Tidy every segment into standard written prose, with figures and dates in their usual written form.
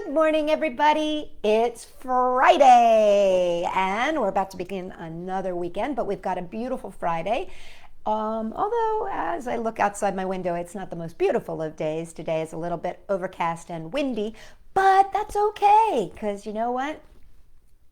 Good morning, everybody. It's Friday, and we're about to begin another weekend, but we've got a beautiful Friday. Although, as I look outside my window, it's not the most beautiful of days. Today is a little bit overcast and windy, but that's okay, because you know what?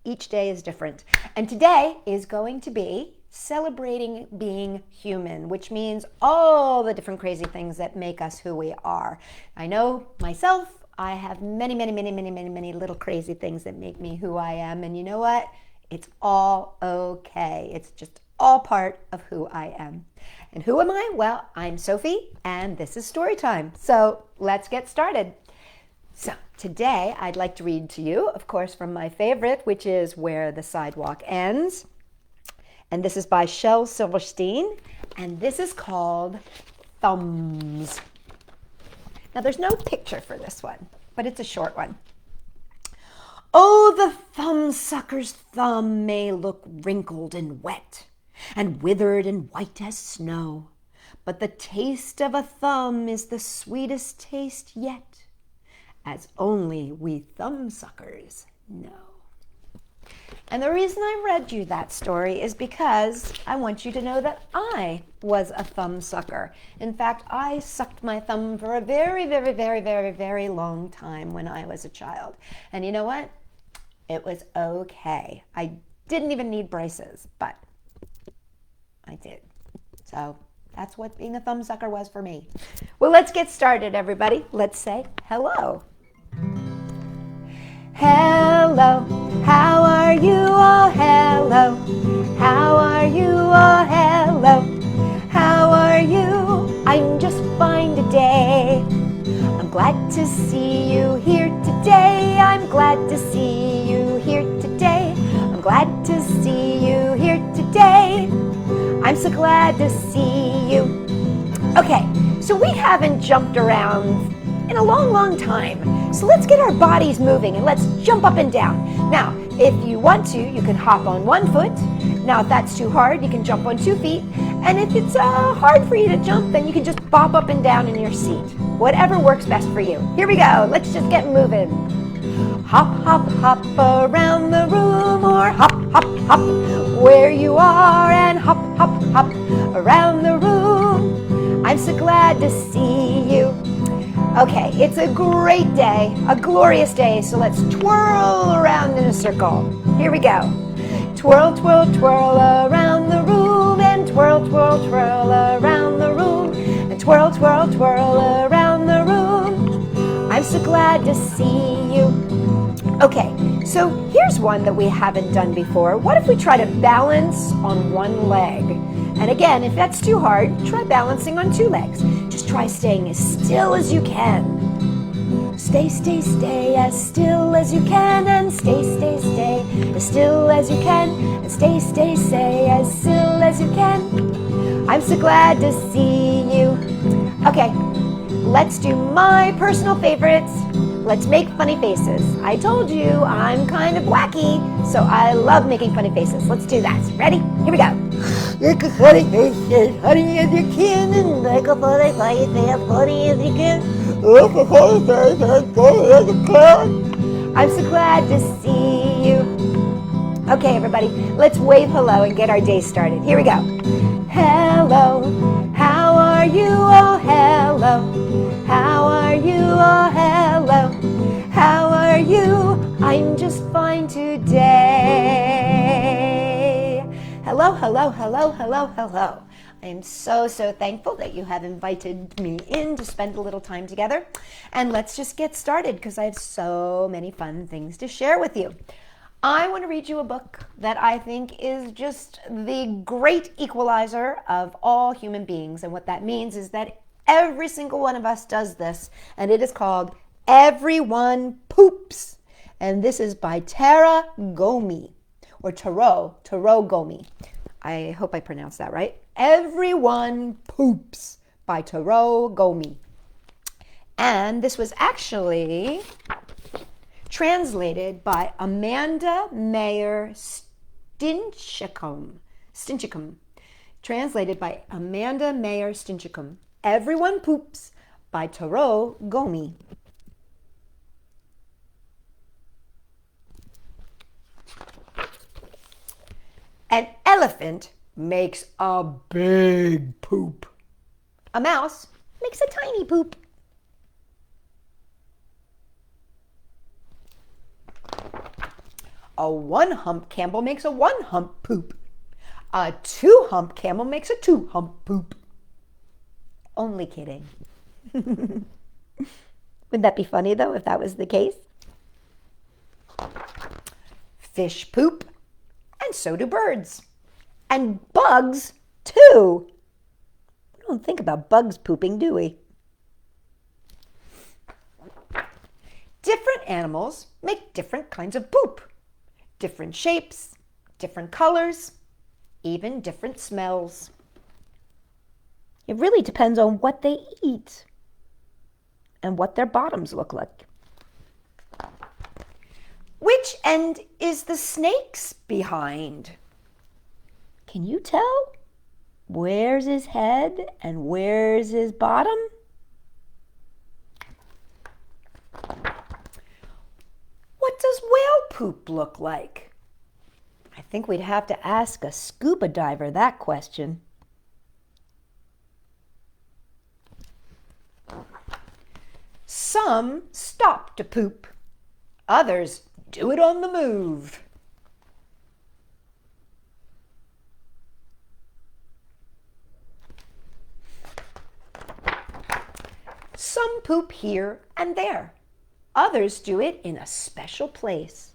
Each day is different. And today is going to be celebrating being human, which means all the different crazy things that make us who we are. I know myself, I have many little crazy things that make me who I am. And you know what? It's all okay. It's just all part of who I am. And who am I? Well, I'm Sophie, and this is Storytime. So let's get started. So today I'd like to read to you, of course, from my favorite, which is Where the Sidewalk Ends. And this is by Shel Silverstein, and this is called Thumbs. Now, there's no picture for this one, but it's a short one. Oh, the thumbsucker's thumb may look wrinkled and wet, and withered and white as snow, but the taste of a thumb is the sweetest taste yet, as only we thumbsuckers know. And the reason I read you that story is because I want you to know that I was a thumb sucker. In fact, I sucked my thumb for a very long time when I was a child. And you know what? It was okay. I didn't even need braces, but I did. So that's what being a thumb sucker was for me. Well, let's get started, everybody. Let's say hello. Hello, how are you all? Hello, how are you all? Hello, how are you? I'm just fine today. I'm glad to see you here today. I'm glad to see you here today. I'm glad to see you here today. I'm so glad to see you. Okay, so we haven't jumped around in a long time. So let's get our bodies moving and let's jump up and down. Now, if you want to, you can hop on one foot. Now, if that's too hard, you can jump on 2 feet. And if it's hard for you to jump, then you can just bop up and down in your seat. Whatever works best for you. Here we go. Let's just get moving. Hop, hop, hop around the room, or hop, hop, hop where you are, and hop, hop, hop around the room. I'm so glad to see you. Okay, it's a great day, a glorious day, so let's twirl around in a circle. Here we go. Twirl, twirl, twirl around the room, and twirl, twirl, twirl around the room, and twirl, twirl, twirl around the room. I'm so glad to see you. Okay, so here's one that we haven't done before. What if we try to balance on one leg? And again, if that's too hard, try balancing on 2 legs. Just try staying as still as you can. Stay, stay, stay as still as you can, and stay, stay, stay as still as you can, and stay, stay, stay as still as you can. I'm so glad to see you. Okay, let's do my personal favorites. Let's make funny faces. I told you I'm kind of wacky, so I love making funny faces. Let's do that. Ready? Here we go. Make a funny face as funny as you can, and make a funny face as funny as you can. Make a funny face as funny as you can. I'm so glad to see you. Okay, everybody, let's wave hello and get our day started. Here we go. Hello, how are you? Oh, hello, how are you? Oh, hello, how are you? I'm just fine today. Hello, hello, hello, hello, hello. I am so thankful that you have invited me in to spend a little time together. And let's just get started because I have so many fun things to share with you. I want to read you a book that I think is just the great equalizer of all human beings. And what that means is that every single one of us does this, and it is called Everyone Poops. And this is by Taro Gomi, or Taro Gomi. I hope I pronounced that right. Everyone Poops by Taro Gomi. And this was actually translated by Amanda Mayer Stinchecum. Translated by Amanda Mayer Stinchecum. Everyone Poops by Taro Gomi. elephant makes a big poop. A mouse makes a tiny poop. A one-hump camel makes a one-hump poop. A two-hump camel makes a two-hump poop. Only kidding. Wouldn't that be funny, though, if that was the case? Fish poop, and so do birds. And bugs, too. We don't think about bugs pooping, do we? Different animals make different kinds of poop. Different shapes, different colors, even different smells. It really depends on what they eat and what their bottoms look like. Which end is the snake's behind? Can you tell? Where's his head and where's his bottom? What does whale poop look like? I think we'd have to ask a scuba diver that question. Some stop to poop. Others do it on the move. Some poop here and there. Others do it in a special place.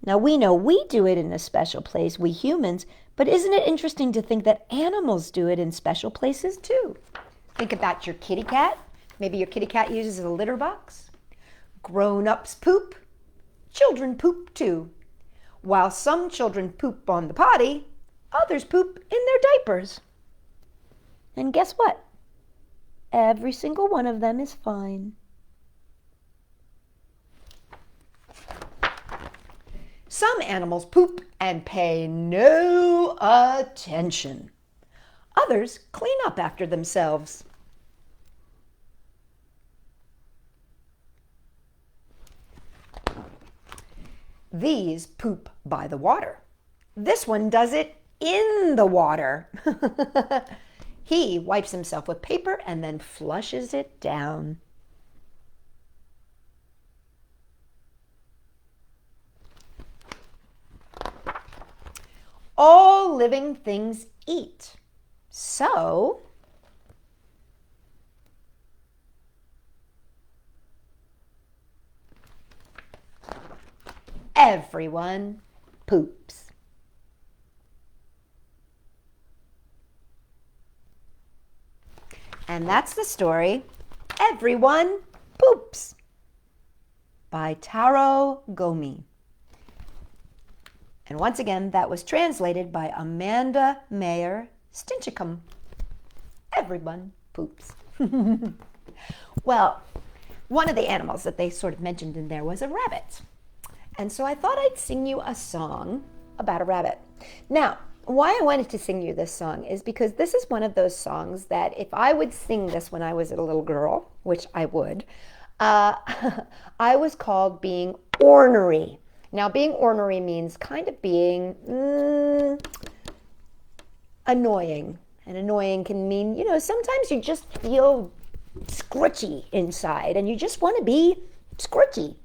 Now we know we do it in a special place, we humans, but isn't it interesting to think that animals do it in special places too? Think about your kitty cat. Maybe your kitty cat uses a litter box. Grown-ups poop. Children poop too. While some children poop on the potty, others poop in their diapers. And guess what? Every single one of them is fine. Some animals poop and pay no attention. Others clean up after themselves. These poop by the water. This one does it in the water. He wipes himself with paper and then flushes it down. All living things eat. So, everyone poops. And that's the story, Everyone Poops, by Taro Gomi. And once again, that was translated by Amanda Mayer Stinchecum. Everyone poops. Well, one of the animals that they sort of mentioned in there was a rabbit. And so I thought I'd sing you a song about a rabbit. Now, why I wanted to sing you this song is because this is one of those songs that if I would sing this when I was a little girl, which I would, I was called being ornery. Now, being ornery means kind of being annoying. And annoying can mean, sometimes you just feel scritchy inside and you just want to be scritchy.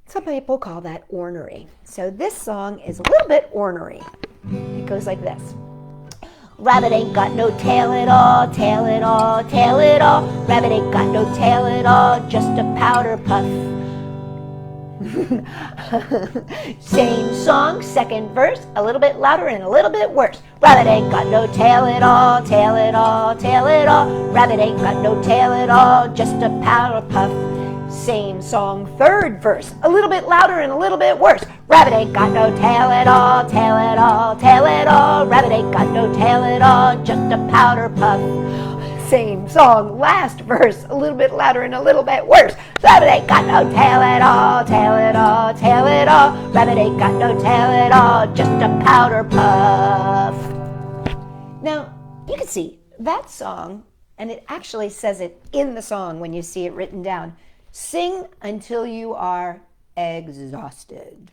Some people call that ornery. So this song is a little bit ornery. It goes like this. Rabbit ain't got no tail at all, tail at all, tail at all. Rabbit ain't got no tail at all, just a powder puff. Same song, second verse, a little bit louder and a little bit worse. Rabbit ain't got no tail at all, tail at all, tail at all. Rabbit ain't got no tail at all, just a powder puff. Same song, third verse, a little bit louder and a little bit worse. Rabbit ain't got no tail at all, tail at all, tail at all. Rabbit ain't got no tail at all, just a powder puff. Same song, last verse, a little bit louder and a little bit worse. Rabbit ain't got no tail at all, tail at all, tail at all. Rabbit ain't got no tail at all, just a powder puff. Now, you can see that song, and it actually says it in the song when you see it written down. Sing until you are exhausted.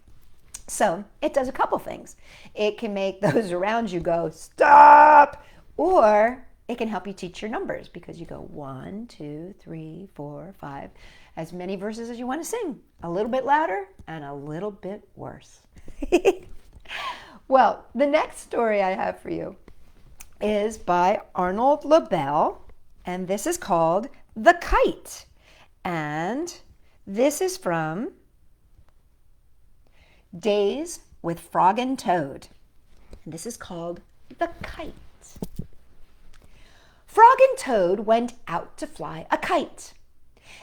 So it does a couple things. It can make those around you go, stop, or it can help you teach your numbers because you go 1, 2, 3, 4, 5, as many verses as you want to sing, a little bit louder and a little bit worse. Well, the next story I have for you is by Arnold Lobel, and this is called The Kite. And this is from Days with Frog and Toad. And this is called The Kite. Frog and Toad went out to fly a kite.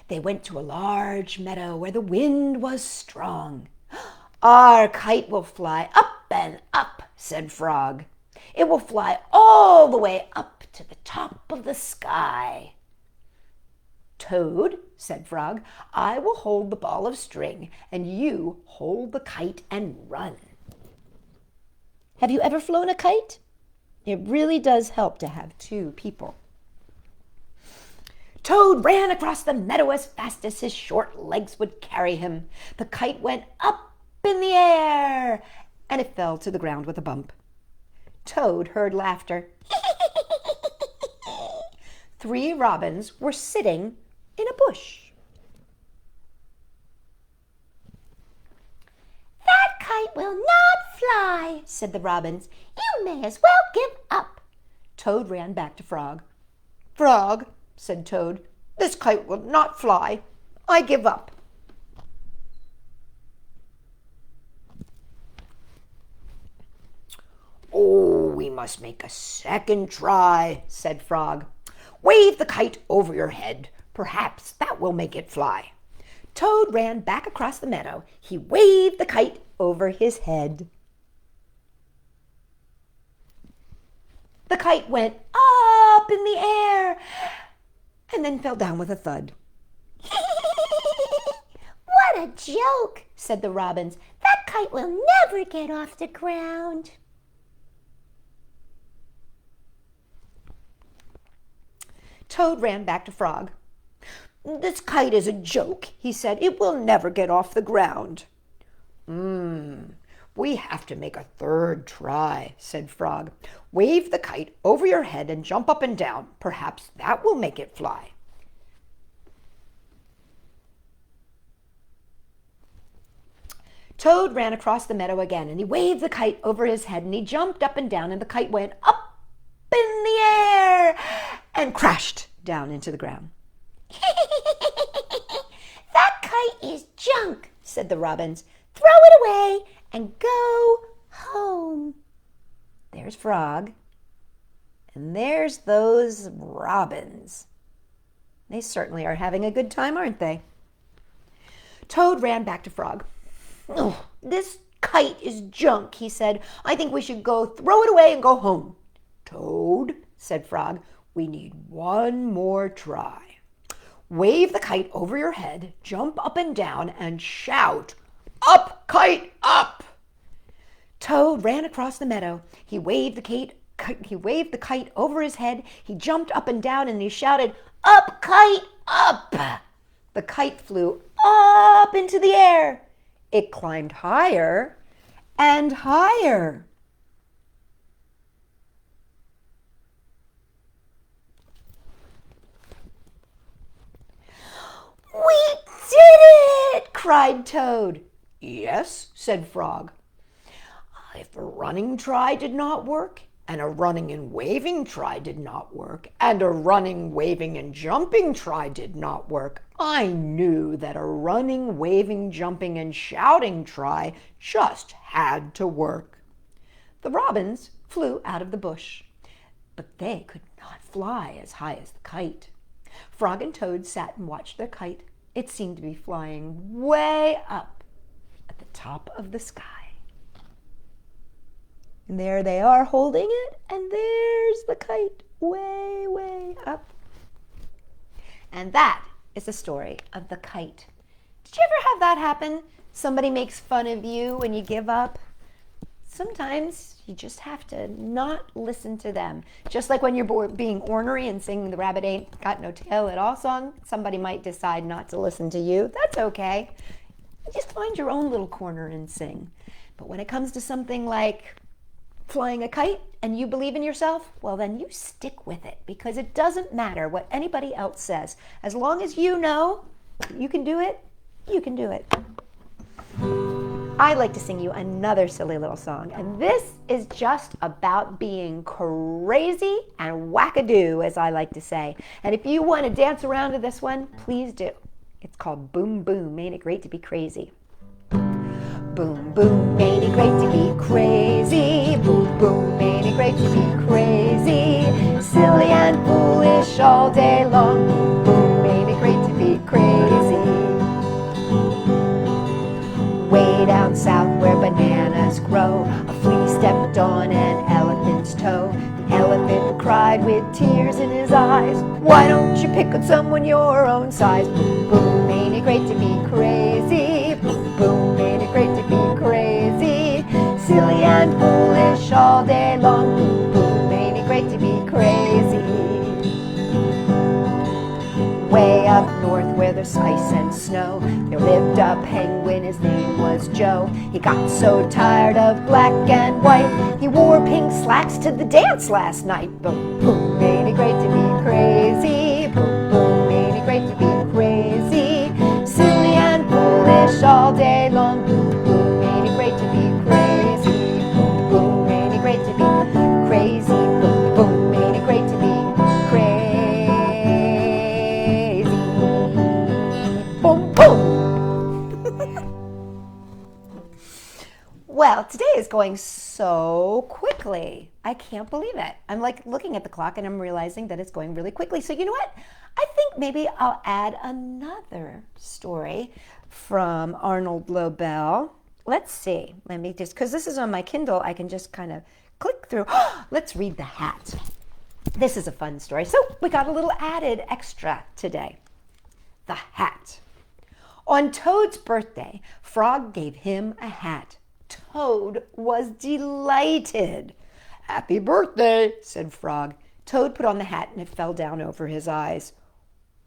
They went to a large meadow where the wind was strong. Our kite will fly up and up, said Frog. It will fly all the way up to the top of the sky. Toad, said Frog, I will hold the ball of string and you hold the kite and run. Have you ever flown a kite? It really does help to have two people. Toad ran across the meadow as fast as his short legs would carry him. The kite went up in the air and it fell to the ground with a bump. Toad heard laughter. 3 robins were sitting in a bush. That kite will not fly, said the robins. You may as well give up. Toad ran back to Frog. Frog, said Toad, this kite will not fly. I give up. Oh, we must make a second try, said Frog. Wave the kite over your head. Perhaps that will make it fly. Toad ran back across the meadow. He waved the kite over his head. The kite went up in the air and then fell down with a thud. What a joke, said the robins. That kite will never get off the ground. Toad ran back to Frog. This kite is a joke, he said. It will never get off the ground. We have to make a third try, said Frog. Wave the kite over your head and jump up and down. Perhaps that will make it fly. Toad ran across the meadow again, and he waved the kite over his head, and he jumped up and down, and the kite went up in the air and crashed down into the ground. That kite is junk, said the robins. Throw it away and go home. There's Frog, and there's those robins. They certainly are having a good time, aren't they? Toad ran back to Frog. Oh, this kite is junk, he said. I think we should go throw it away and go home. Toad, said Frog, we need one more try. Wave the kite over your head, jump up and down, and shout, up, kite, up! Toad ran across the meadow. He waved the kite over his head. He jumped up and down, and he shouted, up, kite, up! The kite flew up into the air. It climbed higher and higher. We did it! Cried Toad. Yes, said Frog. If a running try did not work, and a running and waving try did not work, and a running, waving, and jumping try did not work, I knew that a running, waving, jumping, and shouting try just had to work. The robins flew out of the bush, but they could not fly as high as the kite. Frog and Toad sat and watched their kite. It seemed to be flying way up at the top of the sky. And there they are holding it, and there's the kite way, way up. And that is the story of the kite. Did you ever have that happen? Somebody makes fun of you when you give up? Sometimes you just have to not listen to them. Just like when you're being ornery and singing the Rabbit Ain't Got No Tail at All song, somebody might decide not to listen to you. That's okay. Just find your own little corner and sing. But when it comes to something like flying a kite and you believe in yourself, well, then you stick with it, because it doesn't matter what anybody else says. As long as you know you can do it, you can do it. I'd like to sing you another silly little song, and this is just about being crazy and wackadoo, as I like to say. And if you want to dance around to this one, please do. It's called Boom Boom, Ain't It Great to Be Crazy? Boom boom, ain't it great to be crazy? Boom boom, ain't it great to be crazy? Silly and foolish all day long. Boom boom, ain't it great to be crazy? Way down south where bananas grow, a flea stepped on an elephant's toe. The elephant cried with tears in his eyes, why don't you pick on someone your own size? Boom boom, ain't it great to be crazy? Boom boom, ain't it great to be crazy? Silly and foolish all day long. Boom boom, ain't it great to be crazy? Way up north where there's ice and snow, there lived a penguin, his name was Joe. He got so tired of black and white, he wore pink slacks to the dance last night. Boom boom, ain't it great to be crazy? Boom boom, ain't it great to be crazy? Silly and foolish all day long. Boom boom, ain't it great to be crazy? Boom boom, ain't it great to be crazy? Boom boom, ain't it great to be crazy? Boom boom. Well, today is going so quickly. I can't believe it. I'm like looking at the clock and I'm realizing that it's going really quickly. So you know what? I think maybe I'll add another story from Arnold Lobel. Let's see. Let me just, because this is on my Kindle, I can just kind of click through. Let's read The Hat. This is a fun story. So we got a little added extra today. The Hat. On Toad's birthday, Frog gave him a hat. Toad was delighted. Happy birthday, said Frog. Toad put on the hat and it fell down over his eyes.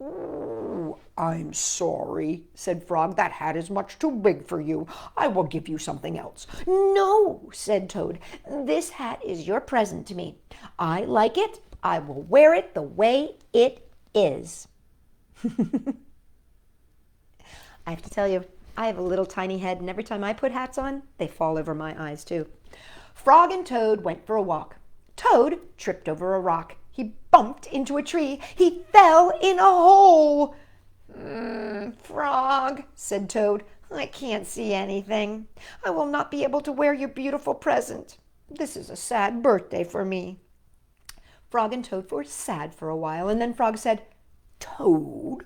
Oh, I'm sorry, said Frog. That hat is much too big for you. I will give you something else. No, said Toad. This hat is your present to me. I like it. I will wear it the way it is. I have to tell you, I have a little tiny head, and every time I put hats on, they fall over my eyes too. Frog and Toad went for a walk. Toad tripped over a rock. He bumped into a tree. He fell in a hole. Frog, said Toad, I can't see anything. I will not be able to wear your beautiful present. This is a sad birthday for me. Frog and Toad were sad for a while, and then Frog said, Toad,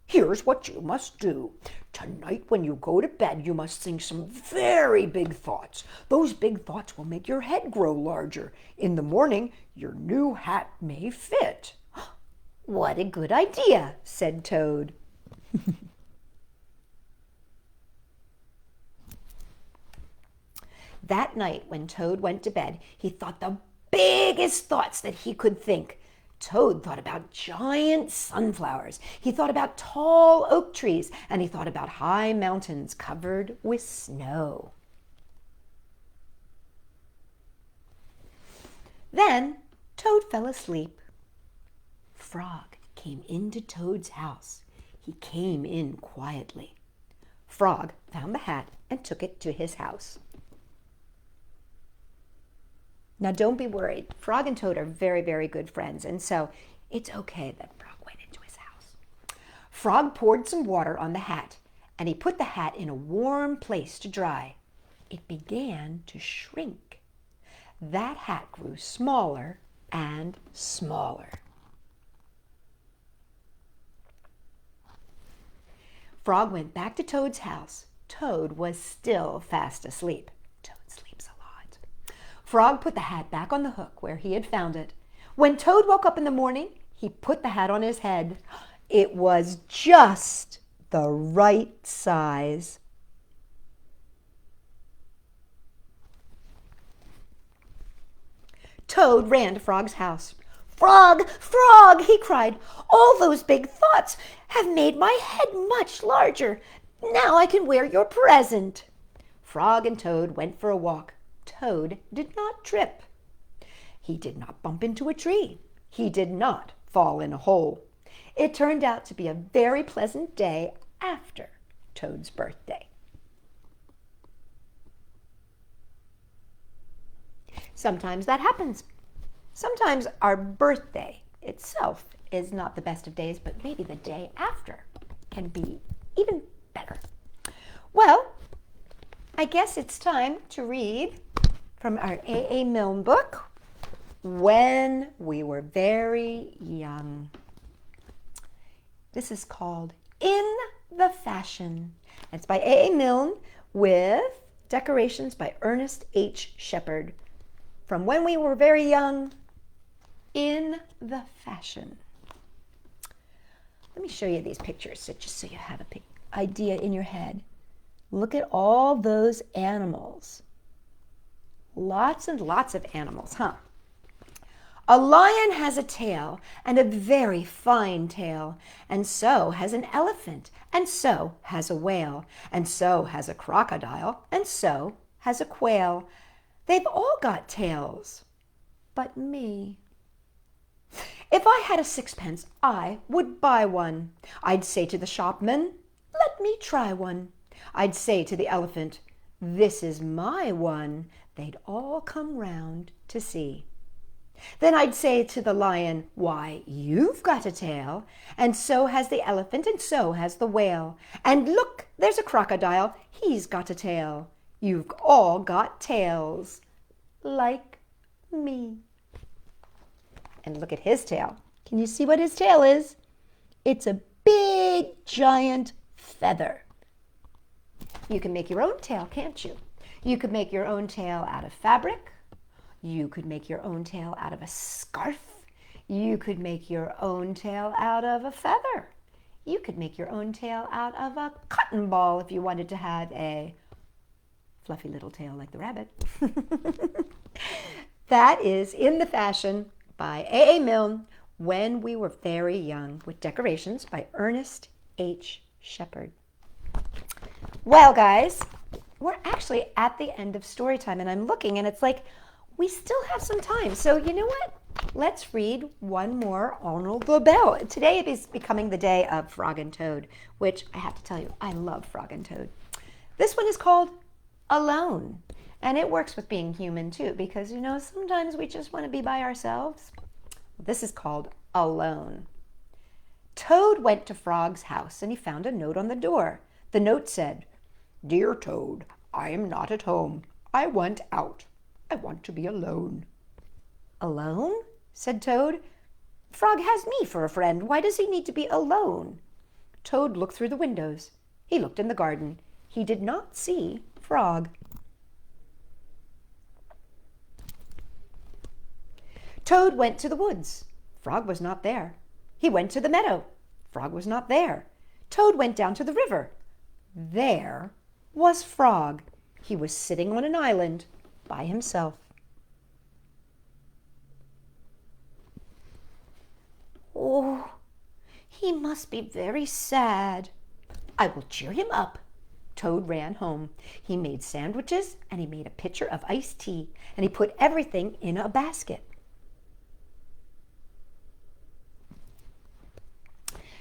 here's what you must do. Tonight when you go to bed, you must think some very big thoughts. Those big thoughts will make your head grow larger. In the morning, your new hat may fit. What a good idea, said Toad. That night when Toad went to bed, he thought the biggest thoughts that he could think. Toad thought about giant sunflowers. He thought about tall oak trees, and he thought about high mountains covered with snow. Then Toad fell asleep. Frog came into Toad's house. He came in quietly. Frog found the hat and took it to his house. Now, don't be worried. Frog and Toad are very, very good friends, and so it's okay that Frog went into his house. Frog poured some water on the hat, and he put the hat in a warm place to dry. It began to shrink. That hat grew smaller and smaller. Frog went back to Toad's house. Toad was still fast asleep. Toad sleeps a lot. Frog put the hat back on the hook where he had found it. When Toad woke up in the morning, he put the hat on his head. It was just the right size. Toad ran to Frog's house. Frog, Frog, he cried, all those big thoughts have made my head much larger. Now I can wear your present. Frog and Toad went for a walk. Toad did not trip. He did not bump into a tree. He did not fall in a hole. It turned out to be a very pleasant day after Toad's birthday. Sometimes that happens. Sometimes our birthday itself is not the best of days, but maybe the day after can be even better. Well, I guess it's time to read from our A.A. Milne book, When We Were Very Young. This is called In the Fashion. It's by A.A. Milne with decorations by Ernest H. Shepard. From When We Were Very Young, In the Fashion. Let me show you these pictures just so you have an idea in your head. Look at all those animals. Lots and lots of animals, huh? A lion has a tail, and a very fine tail, and so has an elephant, and so has a whale, and so has a crocodile, and so has a quail. They've all got tails, but me. If I had a sixpence, I would buy one. I'd say to the shopman, let me try one. I'd say to the elephant, this is my one. They'd all come round to see. Then I'd say to the lion, why, you've got a tail, and so has the elephant, and so has the whale. And look, there's a crocodile, he's got a tail. You've all got tails, like me. And look at his tail. Can you see what his tail is? It's a big, giant feather. You can make your own tail, can't you? You could make your own tail out of fabric. You could make your own tail out of a scarf. You could make your own tail out of a feather. You could make your own tail out of a cotton ball if you wanted to have a fluffy little tail like the rabbit. That is In the Fashion by A.A. Milne, When We Were Very Young, with decorations by Ernest H. Shepard. Well, guys, we're actually at the end of story time, and I'm looking, and it's like we still have some time. So you know what? Let's read one more Arnold Lobel. Today it is becoming the day of Frog and Toad, which I have to tell you, I love Frog and Toad. This one is called Alone, and it works with being human too, because you know, sometimes we just want to be by ourselves. This is called Alone. Toad went to Frog's house, and he found a note on the door. The note said, Dear Toad, I am not at home. I want out. I want to be alone. Alone? Said Toad. Frog has me for a friend. Why does he need to be alone? Toad looked through the windows. He looked in the garden. He did not see Frog. Toad went to the woods. Frog was not there. He went to the meadow. Frog was not there. Toad went down to the river. There was Frog. He was sitting on an island by himself. Oh, he must be very sad. I will cheer him up. Toad ran home. He made sandwiches, and he made a pitcher of iced tea, and he put everything in a basket.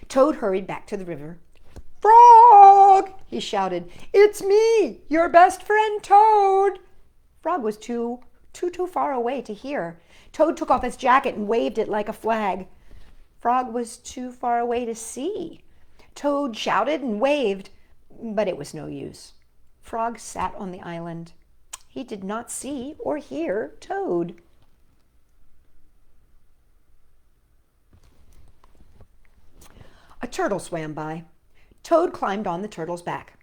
Toad hurried back to the river. Frog, he shouted, it's me, your best friend Toad. Frog was too far away to hear. Toad took off his jacket and waved it like a flag. Frog was too far away to see. Toad shouted and waved, but it was no use. Frog sat on the island. He did not see or hear Toad. A turtle swam by. Toad climbed on the turtle's back.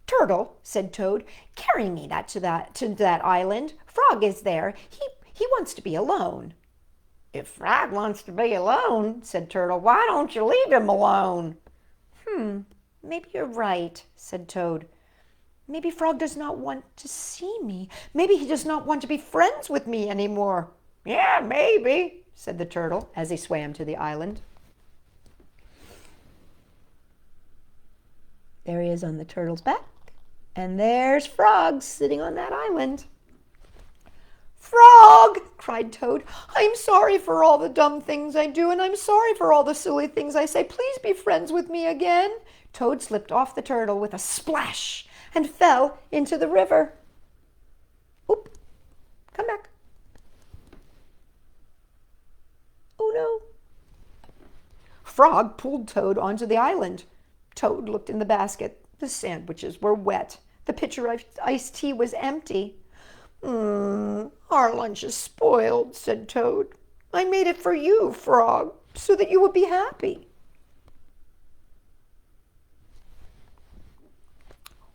Turtle, said Toad, carry me to that island. Frog is there. He wants to be alone. If Frog wants to be alone, said Turtle, why don't you leave him alone? Maybe you're right, said Toad. Maybe Frog does not want to see me. Maybe he does not want to be friends with me anymore. Yeah, maybe, said the turtle as he swam to the island. There he is on the turtle's back. And there's Frog sitting on that island. Frog, cried Toad, I'm sorry for all the dumb things I do, and I'm sorry for all the silly things I say. Please be friends with me again. Toad slipped off the turtle with a splash and fell into the river. Oop, come back. Oh no. Frog pulled Toad onto the island. Toad looked in the basket. The sandwiches were wet. The pitcher of iced tea was empty. Our lunch is spoiled, said Toad. I made it for you, Frog, so that you would be happy.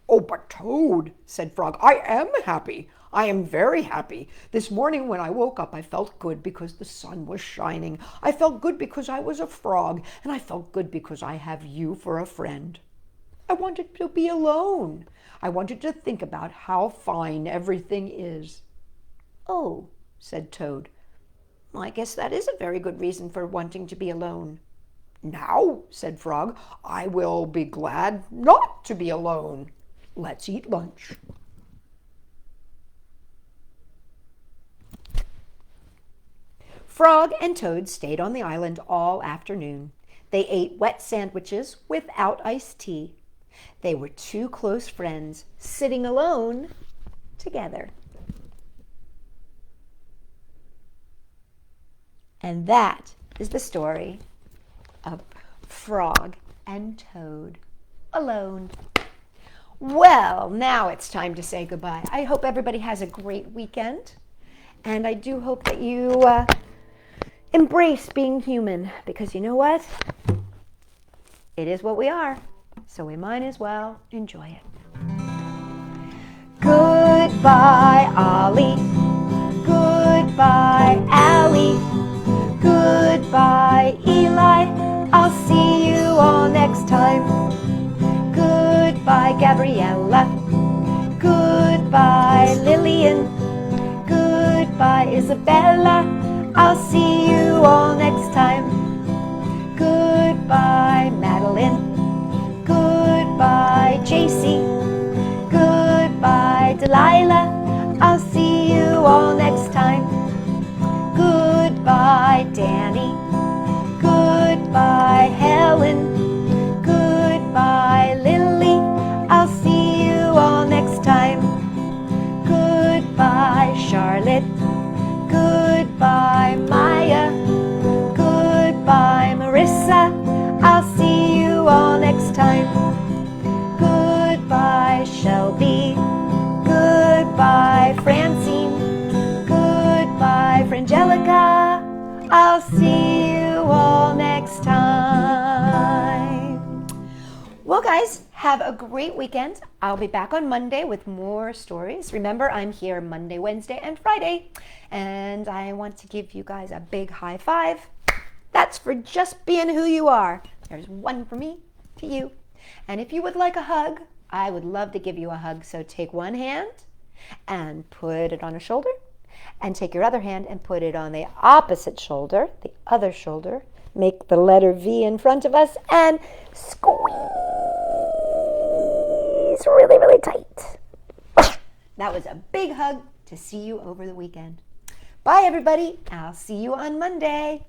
Oh, but Toad, said Frog, I am happy. I am very happy. This morning when I woke up, I felt good because the sun was shining. I felt good because I was a frog, and I felt good because I have you for a friend. I wanted to be alone. I wanted to think about how fine everything is. Oh, said Toad, I guess that is a very good reason for wanting to be alone. Now, said Frog, I will be glad not to be alone. Let's eat lunch. Frog and Toad stayed on the island all afternoon. They ate wet sandwiches without iced tea. They were two close friends sitting alone together. And that is the story of Frog and Toad alone. Well, now it's time to say goodbye. I hope everybody has a great weekend. And I do hope that you embrace being human, because you know what? It is what we are. So we might as well enjoy it. Goodbye, Ollie. Goodbye, Allie. Goodbye, Eli. I'll see you all next time. Goodbye, Gabriella. Goodbye, Lillian. Goodbye, Isabella. I'll see you all next time. Goodbye, Madeline. Goodbye, JC. Goodbye, Delilah. I'll see you all next time. Goodbye, Danny. Goodbye, Helen. Goodbye, Lily. I'll see you all next time. Goodbye, Charlotte. Goodbye, Maya. Goodbye, Marissa. I'll see you all next time. Goodbye, Shelby. Goodbye, Francine. Goodbye, Frangelica. I'll see you all next time. Well, guys, have a great weekend. I'll be back on Monday with more stories. Remember, I'm here Monday, Wednesday, and Friday. And I want to give you guys a big high five. That's for just being who you are. There's one for me, to you. And if you would like a hug, I would love to give you a hug. So take one hand and put it on a shoulder, and take your other hand and put it on the opposite shoulder, the other shoulder. Make the letter V in front of us and squeeze really, really tight. That was a big hug to see you over the weekend. Bye, everybody. I'll see you on Monday.